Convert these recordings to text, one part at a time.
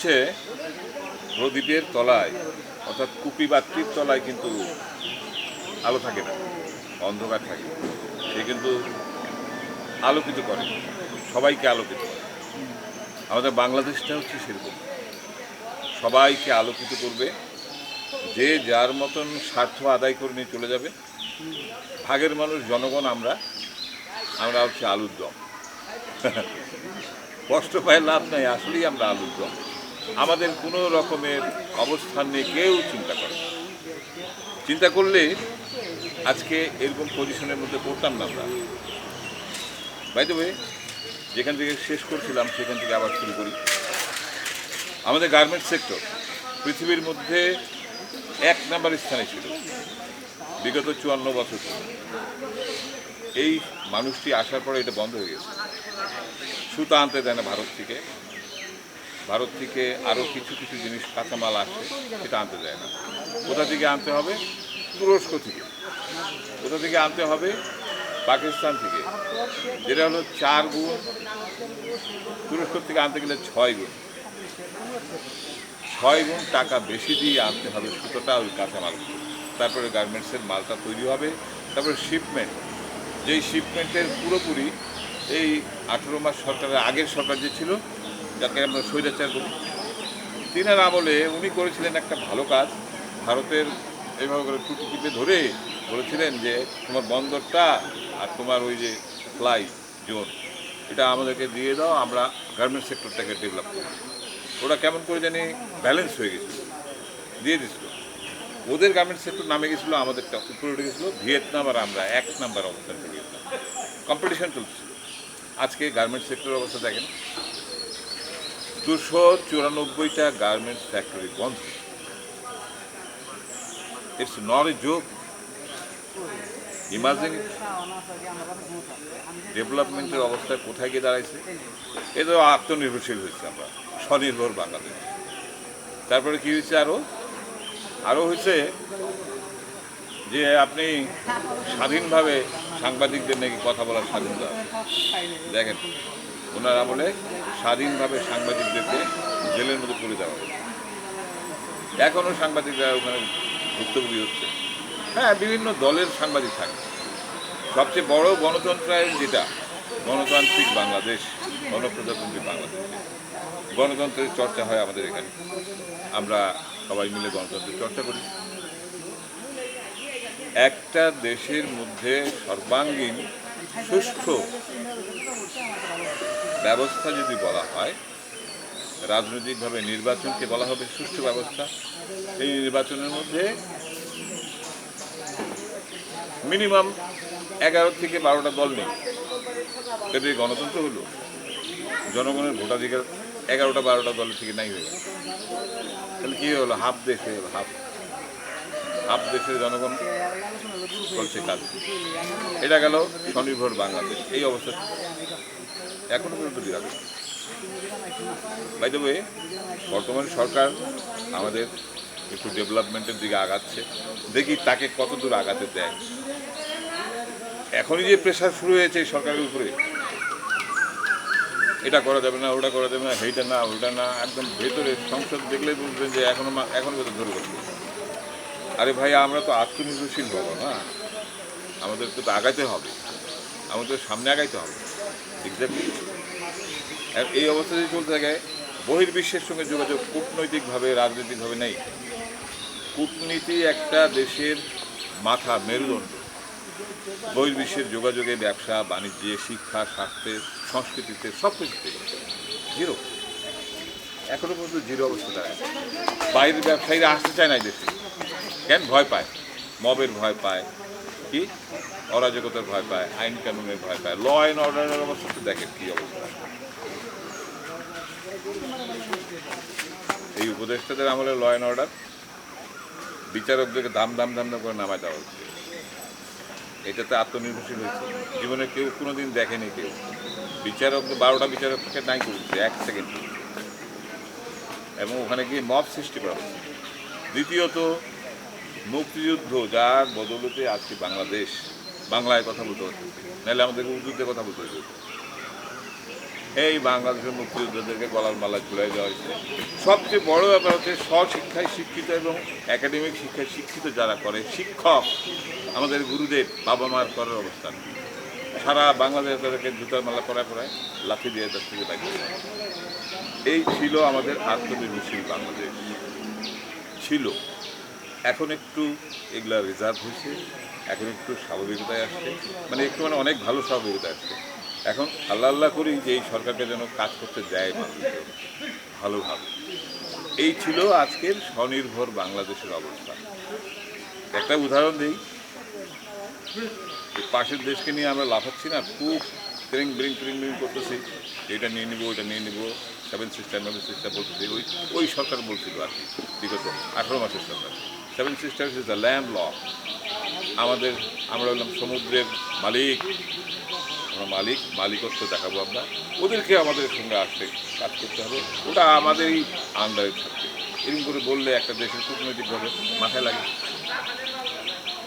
হচ্ছে প্রদীপের তলায় অর্থাৎ কুপি বাতির তলায় কিন্তু আলো থাকে না, অন্ধকার থাকে। সে কিন্তু আলোকিত করে, সবাইকে আলোকিত করে। আমাদের বাংলাদেশটা হচ্ছে সেরকম, সবাইকে আলোকিত করবে। যে যার মতন স্বার্থ আদায় করে নিয়ে চলে যাবে। ভাগের মানুষ জনগণ আমরা আমরা হচ্ছে আলুর দম। কষ্ট পায় লাভ নাই, আসলেই আমরা আলুর দম। আমাদের কোনো রকমের অবস্থান নিয়ে কেউ চিন্তা করলে আজকে এরকম পজিশনের মধ্যে পড়তাম না আমরা। বাই দ্য ওয়ে, যেখান থেকে শেষ করছিলাম সেখান থেকে আবার শুরু করি। আমাদের গার্মেন্টস সেক্টর পৃথিবীর মধ্যে 1 নম্বর স্থানে ছিল বিগত 54 বছর। এই মানুষটি আসার পরে এটা বন্ধ হয়ে গেছে। সুতা আনতে দেয় না ভারত থেকে আরও কিছু কিছু জিনিস কাঁচামাল আসে, সেটা আনতে দেয় না। কোথা থেকে আনতে হবে? তুরস্ক থেকে। কোথা থেকে আনতে হবে? পাকিস্তান থেকে, যেটা হলো 4 গুণ। তুরস্ক থেকে আনতে গেলে 6 গুণ, 6 গুণ টাকা বেশি দিয়ে আনতে হবে সুতোটা, ওই কাঁচামাল। তারপরে গার্মেন্টসের মালটা তৈরি হবে। তারপরে শিপমেন্ট, যেই শিপমেন্টের পুরোপুরি এই 18 মাস সরকারের আগের সরকার যে ছিল, যাকে আমরা স্বৈরাচার বলি, তিনার আমলে উনি করেছিলেন একটা ভালো কাজ। ভারতের এইভাবে করে টুটি টিপে ধরে বলেছিলেন যে তোমার বন্দরটা আর তোমার ওই যে ফ্লাই জোন, এটা আমাদেরকে দিয়ে দাও, আমরা গার্মেন্টস সেক্টরটাকে ডেভেলপ করব। ওরা কেমন করে জানি ব্যালেন্স হয়ে গেছিল, দিয়ে দিছিল। ওদের গার্মেন্টস সেক্টর নামে গেছিলো, আমাদেরটা উপরে উঠে গেছিলো। ভিয়েতনাম আর আমরা 1 নাম্বার অবস্থান থেকে গেছিলাম। কম্পিটিশন চলছিল। আজকে গার্মেন্টস সেক্টরের অবস্থা দেখেন, 294টা গার্মেন্টস ফ্যাক্টরি বন্ধ। It's not a joke. Imagine ডেভেলপমেন্টের অবস্থায় কোথায় গিয়ে দাঁড়াইছে। এ তো আত্মনির্ভরশীল হয়েছে আমরা, স্বনির্ভর বাংলাদেশ। তারপরে কি হয়েছে, আরও হয়েছে যে আপনি স্বাধীনভাবে সাংবাদিকদের নাকি কথা বলার স্বাধীনতা। দেখেন, ওনার আমলে স্বাধীনভাবে সাংবাদিকদেরকে জেলের মধ্যে তুলে দেওয়া হয়। এখনও সাংবাদিকরা ওখানে ভুক্তভোগী হচ্ছে। হ্যাঁ, বিভিন্ন দলের সাংবাদিক থাকে। সবচেয়ে বড় গণতন্ত্রায়ন যেটা, গণতান্ত্রিক বাংলাদেশ, গণপ্রজাতন্ত্রী বাংলাদেশ, গণতন্ত্রের চর্চা হয় আমাদের এখানে। আমরা সবাই মিলে গণতন্ত্রের চর্চা করি। একটা দেশের মধ্যে সর্বাঙ্গীন সুষ্ঠু ব্যবস্থা যদি বলা হয়, রাজনৈতিকভাবে নির্বাচনকে বলা হবে সুষ্ঠু ব্যবস্থা। এই নির্বাচনের মধ্যে মিনিমাম 11 থেকে 12টা দল নেই, এটাই গণতন্ত্র হলো। জনগণের ভোটাধিকার 11টা 12টা দলের থেকে নাই হয়ে গেল। তাহলে কী হলো? হাফ দেশে হাফ দেশের জনগণ করছে কাজ। এটা গেল স্বনির্ভর বাংলাদেশ। এই অবস্থা এখনো পর্যন্ত বিরাট। বাই দ্য ওয়ে, বর্তমান সরকার আমাদের একটু ডেভেলপমেন্টের দিকে আগাচ্ছে। দেখি তাকে কত দূর আগাতে দেয়। এখনই যে প্রেশার শুরু হয়েছে সরকারের উপরে, এটা করা যাবে না, ওটা করা যাবে না, সেইটা না, ওইটা না, একদম ভেতরে সংসদ দেখলেই বুঝবেন যে এখনো ভেতর ধরে করবে। আরে ভাই, আমরা তো আত্মনির্ভরশীল হবো না, আমাদেরকে তো আগাইতে হবে, আমাদের সামনে আগাইতে হবে। এক্স্যাক্টলি। এই অবস্থা যদি চলতে থাকে, বহির্বিশ্বের সঙ্গে যোগাযোগ কূটনৈতিকভাবে, রাজনৈতিকভাবে নেই। কূটনীতি একটা দেশের মাথা, মেরুদণ্ড। বহির্বিশ্বের যোগাযোগে, ব্যবসা বাণিজ্যে, শিক্ষা, স্বাস্থ্যে, সংস্কৃতিতে, সব কিছুতে জিরো। এখনো পর্যন্ত জিরো অবস্থা দাঁড়ায়। বাইরের ব্যবসায়ীরা আসতে চায় না এই দেশে। কেন? ভয় পায়, মবের ভয় পায়, কি অরাজকতার ভয় পায়, আইন কানুনের ভয় পায়। ল অ্যান্ড অর্ডারের অবস্থা তো দেখেন কী অবস্থা। এই উপদেষ্টাদের আমলে ল অ্যান্ড অর্ডার, বিচারকদেরকে দাম করে নামায় দেওয়া হচ্ছে। এটাতে আত্মনির্ভরশীল হয়েছে। জীবনে কেউ কোনোদিন দেখেনি কেউ। বিচারক 12টা বিচারককে নাই করছে 1 সেকেন্ড, এবং ওখানে গিয়ে মব সৃষ্টি করা হচ্ছে। দ্বিতীয়ত, মুক্তিযুদ্ধ, যার বদৌলতে আজকে বাংলাদেশ বাংলায় কথা বলতে হচ্ছে, নাহলে আমাদেরকে উর্দুতে কথা বলতে হতো। এই বাংলাদেশের মুক্তিযোদ্ধাদেরকে গলার মালা ঝুলাই দেওয়া হয়েছে। সবচেয়ে বড় ব্যাপার হচ্ছে স্বশিক্ষায় শিক্ষিত এবং একাডেমিক শিক্ষায় শিক্ষিত যারা করে শিক্ষক, আমাদের গুরুদেব বাবা মার করার অবস্থান, সারা বাংলাদেশ তাদেরকে জুতার মালা পরায় লাঠি দিয়ে তার থেকে বাইক। এই ছিল আমাদের আত্মনির্ভরশীল বাংলাদেশ ছিল। এখন একটু এগুলা রিজার্ভ হয়েছে, এখন একটু স্বাভাবিকতায় আসছে, মানে একটু মানে অনেক ভালো স্বাভাবিকতায় আসছে। এখন আল্লাহ আল্লাহ করি যে এই সরকারকে যেন কাজ করতে দেয় মানুষকে ভালোভাবে। এই ছিল আজকের স্বনির্ভর বাংলাদেশের অবস্থা। একটা উদাহরণ দিই, পাশের দেশকে নিয়ে আমরা লাফাচ্ছি না, খুব ট্রিং ব্রিং করতেছি, এটা নিয়ে নিবো ওইটা নিয়ে নিবো, 7 সিস্টার বলতেছি। ওই সরকার বলছিল আর কি, বিগত 18 মাসের সরকার। 7 সিস্টার্স ইজ দ্য ল্যান্ড ল। আমরা হলাম সমুদ্রের মালিক, আমরা মালিকত্ব দেখাবো আমরা, ওদেরকে আমাদের সঙ্গে আসতে কাজ করতে হবে, ওটা আমাদেরই আন্ডারে থাকবে। এরকম করে বললে একটা দেশের কূটনৈতিকভাবে মাথায় লাগে।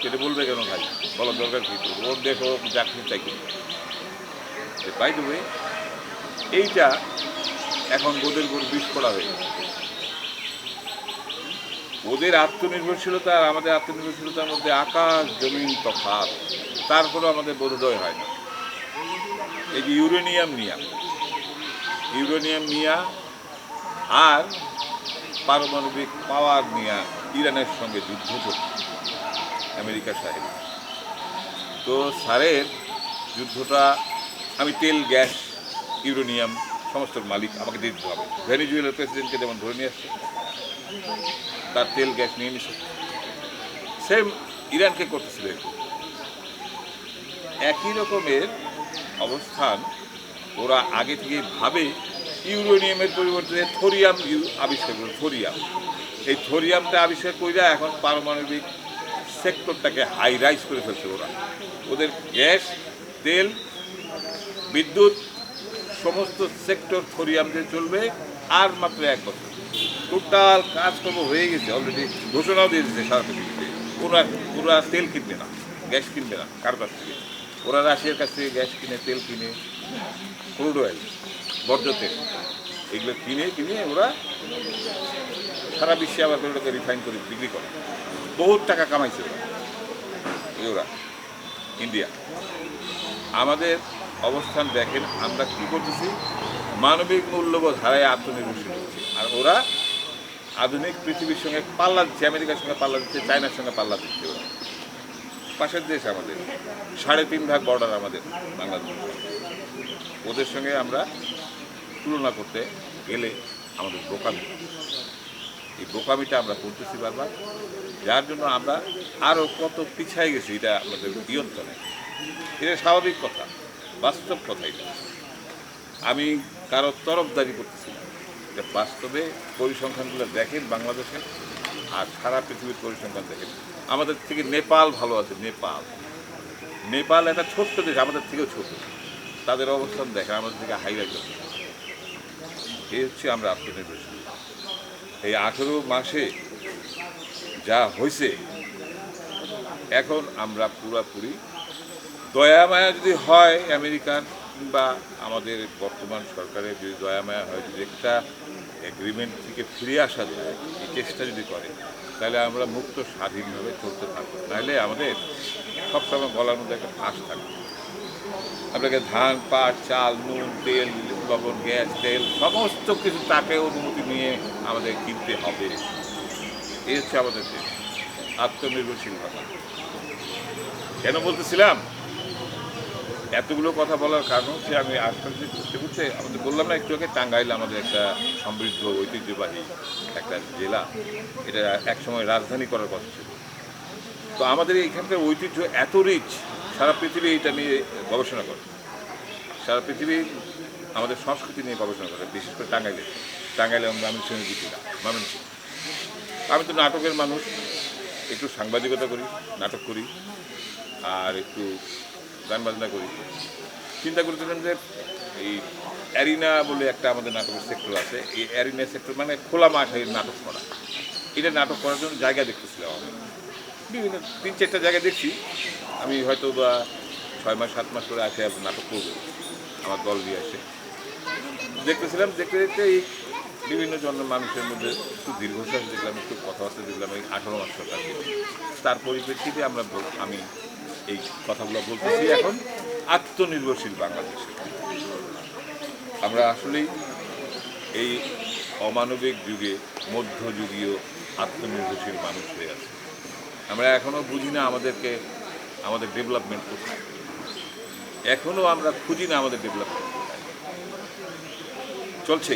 এটা বলবে কেন ভাই, বলার দরকার কী করবো, ওর দেশ ও চাকরি চাইবে। বাই দ্য ওয়ে, এইটা এখন ওদের উপর বিষ করা হয়ে গেছে। ওদের আত্মনির্ভরশীলতা আর আমাদের আত্মনির্ভরশীলতার মধ্যে আকাশ জমিন তফাৎ, তারপরেও আমাদের বোধোদয় হয় না। এই যে ইউরেনিয়াম নিয়া আর পারমাণবিক পাওয়ার নিয়া ইরানের সঙ্গে যুদ্ধ চলছে আমেরিকা সাহেব। তো স্যারের যুদ্ধটা, আমি তেল গ্যাস ইউরেনিয়াম সমস্ত মালিক, আমাকে দিয়ে দিতে হবে। ভেনেজুয়েলার প্রেসিডেন্টকে যেমন ধরে নিয়ে আসছে, তার তেল গ্যাস নিয়ে নিছে, সেম ইরানকে করতেছিল। একই রকমের অবস্থান ওরা আগে থেকে ভাবে। ইউরেনিয়ামের পরিবর্তে থোরিয়াম আবিষ্কার করে, এই থোরিয়ামটা আবিষ্কার করে এখন পারমাণবিক সেক্টরটাকে হাই রাইজ করে ফেলছে ওরা। ওদের গ্যাস, তেল, বিদ্যুৎ সমস্ত সেক্টর থোরিয়াম দিয়ে চলবে আর মাত্র 1 বছর। টোটাল কাজকর্ম হয়ে গেছে অলরেডি, ঘোষণাও দিয়ে দিচ্ছে সারা পৃথিবীতে। ওরা তেল কিনবে না, গ্যাস কিনবে না কার কাছ থেকে, ওরা রাশিয়ার কাছ থেকে গ্যাস কিনে, তেল কিনে, ক্রুড অয়েল, বর্জ্য তেল, এগুলো কিনে ওরা সারা বিশ্বে আবার ওটাকে রিফাইন করে বিক্রি করে। বহুত টাকা কামাইছে ওরা ইন্ডিয়া। আমাদের অবস্থান দেখেন, আমরা কী করতেছি, মানবিক মূল্যবোধ হারায় আত্মনির্ভরশীল হচ্ছে। আর ওরা আধুনিক পৃথিবীর সঙ্গে পাল্লা দিচ্ছে, আমেরিকার সঙ্গে পাল্লা দিচ্ছে, চায়নার সঙ্গে পাল্লা দিচ্ছে। ওরা পাশের দেশ আমাদের, 3.5 ভাগ বর্ডার আমাদের বাংলাদেশ। ওদের সঙ্গে আমরা তুলনা করতে গেলে আমাদের বোকামি, এই বোকামিটা আমরা করতেছি বারবার, যার জন্য আমরা আরও কত পিছায় গেছি, এটা আমাদের বিয়ন্ত নেই। এটা স্বাভাবিক কথা, বাস্তব কথা। এটা আমি কারো তরফদারি করতেছি না, এটা বাস্তবে পরিসংখ্যানগুলো দেখেন বাংলাদেশে আর সারা পৃথিবীর পরিসংখ্যান দেখেন। আমাদের থেকে নেপাল ভালো আছে। নেপাল একটা ছোট্ট দেশ, আমাদের থেকেও ছোট, তাদের অবস্থান দেখেন আমাদের থেকে হাইলাইট। এই হচ্ছে আমরা আত্মনির্ভরশীল। এই 18 মাসে যা হয়েছে, এখন আমরা পুরাপুরি দয়া মায়া যদি হয় আমেরিকার কিংবা আমাদের বর্তমান সরকারের যদি দয়া মায়া হয়, যদি একটা এগ্রিমেন্ট থেকে ফিরে আসা যায়, এই চেষ্টা যদি করে, তাহলে আমরা মুক্ত স্বাধীনভাবে চলতে থাকবো। নাহলে আমাদের সবসময় গলার মধ্যে একটা ফাঁস থাকবে। আপনাকে ধান, পাট, চাল, নুন, তেল, লবণ, গ্যাস, তেল সমস্ত কিছু তাকে অনুমতি নিয়ে আমাদের কিনতে হবে। এই হচ্ছে আমাদের দেশ, আত্মনির্ভরশীল কথা। কেন বলতেছিলাম এতগুলো কথা বলার কারণ হচ্ছে, আমি আশপাশে ঘুরতে আমাদের বললাম না একটু আগে, টাঙ্গাইল আমাদের একটা সমৃদ্ধ ঐতিহ্যবাহী একটা জেলা, এটা একসময় রাজধানী করার কথা ছিল। তো আমাদের এইখানকার ঐতিহ্য এত রিচ, সারা পৃথিবী এটা নিয়ে গবেষণা করে, সারা পৃথিবী আমাদের সংস্কৃতি নিয়ে গবেষণা করে, বিশেষ করে টাঙ্গাইলে আমি সঙ্গে গেছি না, ময়মনসিংহ। আমি তো নাটকের মানুষ, একটু সাংবাদিকতা করি, নাটক করি আর একটু গান বাজনা করি। চিন্তা করছিলাম যে এই অ্যারিনা বলে একটা আমাদের নাটকের সেক্টর আছে, এই অ্যারিনা সেক্টর মানে খোলা মাঠে নাটক করা। এটা নাটক করার জন্য জায়গা দেখতেছিলাম আমি, বিভিন্ন 3-4টা জায়গা দেখছি। আমি হয়তো বা 6 মাস 7 মাস করে আসে নাটক করবো, আমার দল নিয়ে আসে। দেখতেছিলাম, দেখতে দেখতে এই বিভিন্ন জনের মানুষের মধ্যে একটু দীর্ঘশ্বাস দেখলাম, একটু কথাবার্তা দেখলাম এই 18 মাস সরকার। তার পরিপ্রেক্ষিতে আমি এই কথাগুলো বলতেছি এখন আত্মনির্ভরশীল বাংলাদেশে। আমরা আসলেই এই অমানবিক যুগে মধ্যযুগীয় আত্মনির্ভরশীল মানুষ হয়ে আছে। আমরা এখনও বুঝি না আমাদের ডেভেলপমেন্ট কোথায়, এখনও আমরা খুঁজি না আমাদের ডেভেলপমেন্ট কোথায়। চলছে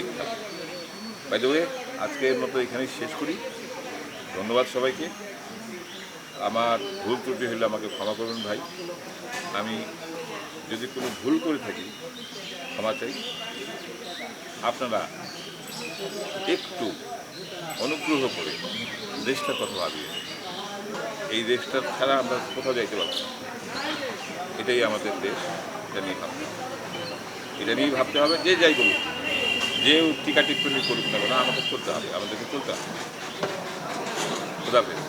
বাই দ্য ওয়ে, আজকের মতো এখানেই শেষ করি। ধন্যবাদ সবাইকে। আমার ভুল ত্রুটি হলে আমাকে ক্ষমা করুন ভাই। আমি যদি কোনো ভুল করে থাকি ক্ষমা চাই। আপনারা একটু অনুগ্রহ করে দেশটার কথা ভাবিয়ে, এই দেশটা ছাড়া আমরা কোথাও যাইতে পারবো না। এটাই আমাদের দেশ, এটা নিয়েই ভাবতে হবে। যে যাই করুক, যে টিকা টিপ্পণী করুক না কেন, আমাদের চলতে হবে, আমাদেরকে চলতে হবে। খোদা হাফেজ।